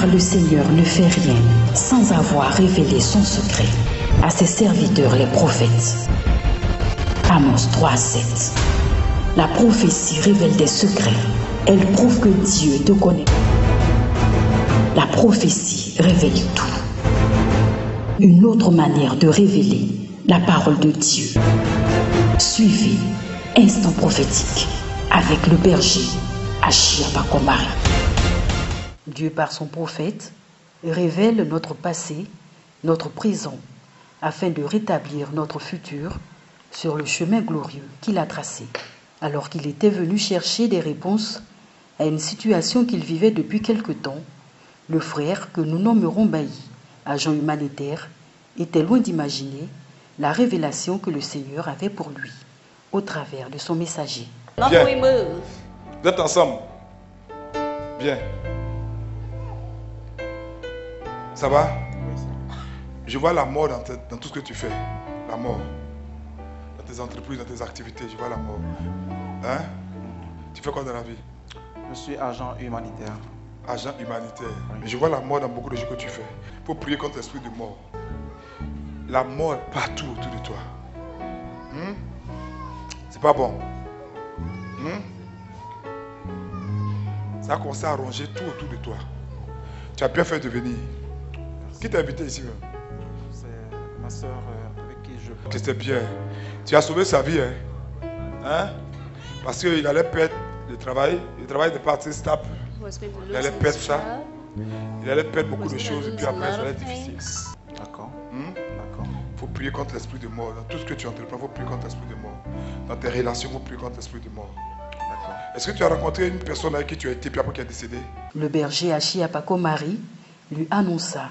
Car le Seigneur ne fait rien sans avoir révélé son secret à ses serviteurs les prophètes. Amos 3:7. La prophétie révèle des secrets. Elle prouve que Dieu te connaît. La prophétie révèle tout. Une autre manière de révéler la parole de Dieu. Suivez Instant prophétique avec le berger Achia Pakomari. Dieu par son prophète révèle notre passé, notre présent, afin de rétablir notre futur sur le chemin glorieux qu'il a tracé, alors qu'il était venu chercher des réponses à une situation qu'il vivait depuis quelque temps. Le frère, que nous nommerons Bailly, agent humanitaire, était loin d'imaginer la révélation que le Seigneur avait pour lui, au travers de son messager. Bien. Vous êtes ensemble? Bien. Ça va? Je vois la mort dans tout ce que tu fais. La mort. Dans tes entreprises, dans tes activités, je vois la mort. Hein? Tu fais quoi dans la vie? Je suis agent humanitaire. Agent humanitaire. Oui. Je vois la mort dans beaucoup de choses que tu fais. Il faut prier contre l'esprit de mort. La mort est partout autour de toi. C'est pas bon. Ça a commencé à ronger tout autour de toi. Tu as bien fait de venir. Qui t'a invité ici même? C'est ma soeur avec qui je... Que c'était bien. Tu as sauvé sa vie. Hein? Parce qu'il allait perdre le travail. Le travail n'est pas assez stable. Il allait perdre ça. Il allait perdre beaucoup de choses. Et puis après, ça allait être difficile. D'accord. D'accord. Il faut prier contre l'esprit de mort. Dans tout ce que tu entreprends, il faut prier contre l'esprit de mort. Dans tes relations, il faut prier contre l'esprit de mort. D'accord. Est-ce que tu as rencontré une personne avec qui tu as été, puis après qui est décédée? Le berger Achia Pakomari lui annonça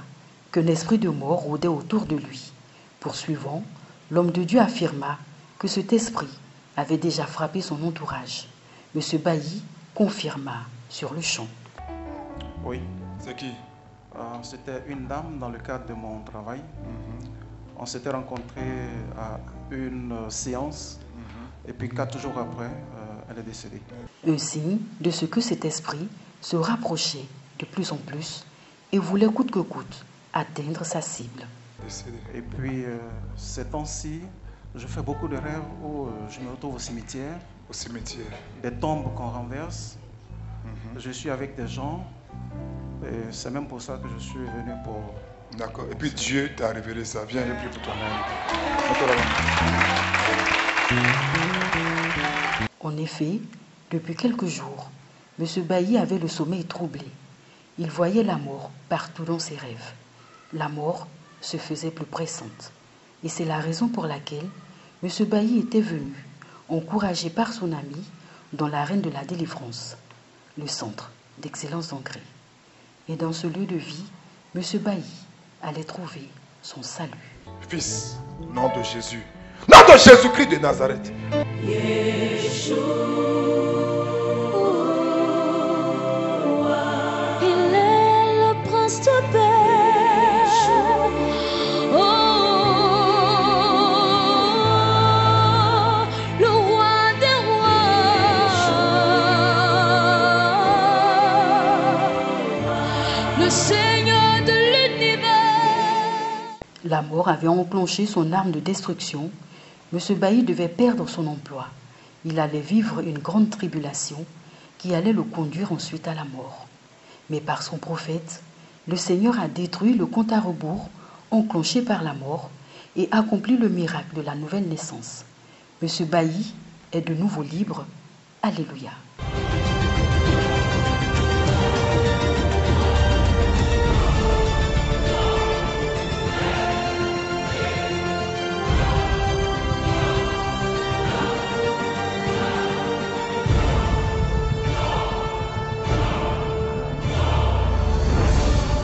qu'un esprit de mort rôdait autour de lui. Poursuivant, l'homme de Dieu affirma que cet esprit avait déjà frappé son entourage. M. Bailly confirma sur le champ. Oui. C'est qui? C'était une dame dans le cadre de mon travail. On s'était rencontrés à une séance et puis 4 jours après, elle est décédée. Un signe de ce que cet esprit se rapprochait de plus en plus et voulait coûte que coûte atteindre sa cible. Décédée. Et puis, ces temps-ci, je fais beaucoup de rêves où je me retrouve au cimetière. Au cimetière. Des tombes qu'on renverse. Je suis avec des gens. Et c'est même pour ça que je suis venu pour... D'accord. Et puis Dieu t'a révélé ça. Viens, je prie pour toi. En effet, depuis quelques jours, M. Bailly avait le sommeil troublé. Il voyait la mort partout dans ses rêves. La mort se faisait plus pressante. Et c'est la raison pour laquelle M. Bailly était venu, encouragé par son ami, dans l'arène de la délivrance, le centre d'excellence d'Angré. Et dans ce lieu de vie, M. Bailly allait trouver son salut. Fils, nom de Jésus. Nom de Jésus-Christ de Nazareth. Yeshua, il est le prince de paix. Le roi des rois, le Seigneur de l'univers. La mort avait enclenché son arme de destruction. M. Bailly devait perdre son emploi. Il allait vivre une grande tribulation qui allait le conduire ensuite à la mort. Mais par son prophète, le Seigneur a détruit le compte à rebours enclenché par la mort et accompli le miracle de la nouvelle naissance. M. Bailly est de nouveau libre. Alléluia.